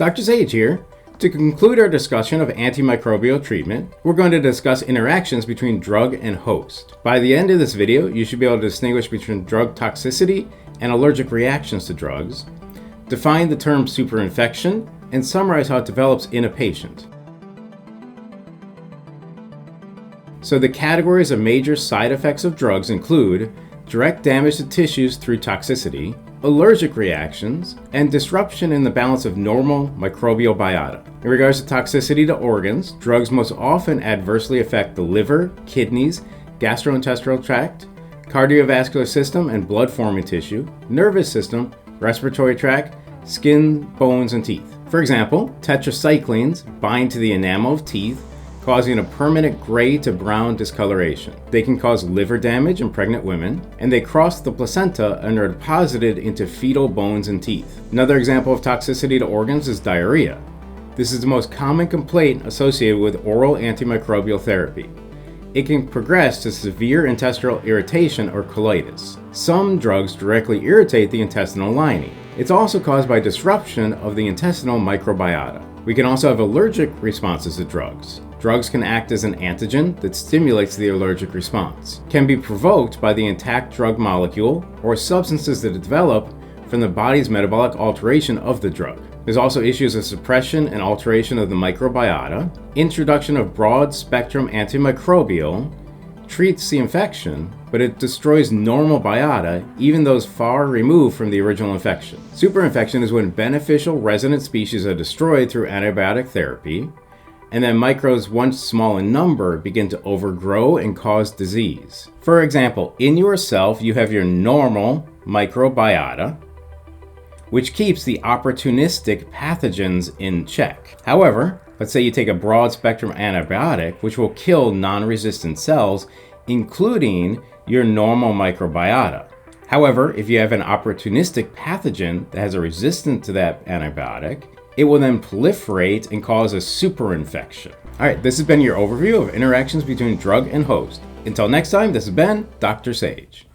Dr. Sage here. To conclude our discussion of antimicrobial treatment, we're going to discuss interactions between drug and host. By the end of this video, you should be able to distinguish between drug toxicity and allergic reactions to drugs, define the term superinfection, and summarize how it develops in a patient. So the categories of major side effects of drugs include direct damage to tissues through toxicity, allergic reactions, and disruption in the balance of normal microbial biota. In regards to toxicity to organs, drugs most often adversely affect the liver, kidneys, gastrointestinal tract, cardiovascular system and blood-forming tissue, nervous system, respiratory tract, skin, bones, and teeth. For example, tetracyclines bind to the enamel of teeth, causing a permanent gray to brown discoloration. They can cause liver damage in pregnant women, and they cross the placenta and are deposited into fetal bones and teeth. Another example of toxicity to organs is diarrhea. This is the most common complaint associated with oral antimicrobial therapy. It can progress to severe intestinal irritation or colitis. Some drugs directly irritate the intestinal lining. It's also caused by disruption of the intestinal microbiota. We can also have allergic responses to drugs. Drugs can act as an antigen that stimulates the allergic response, can be provoked by the intact drug molecule or substances that develop from the body's metabolic alteration of the drug. There's also issues of suppression and alteration of the microbiota. Introduction of broad-spectrum antimicrobial treats the infection, but it destroys normal biota, even those far removed from the original infection. Superinfection is when beneficial resident species are destroyed through antibiotic therapy, and then microbes, once small in number, begin to overgrow and cause disease. For example, in yourself, you have your normal microbiota, which keeps the opportunistic pathogens in check. However, let's say you take a broad-spectrum antibiotic, which will kill non-resistant cells, including your normal microbiota. However, if you have an opportunistic pathogen that has a resistance to that antibiotic, it will then proliferate and cause a superinfection. All right, this has been your overview of interactions between drug and host. Until next time, this has been Dr. Sage.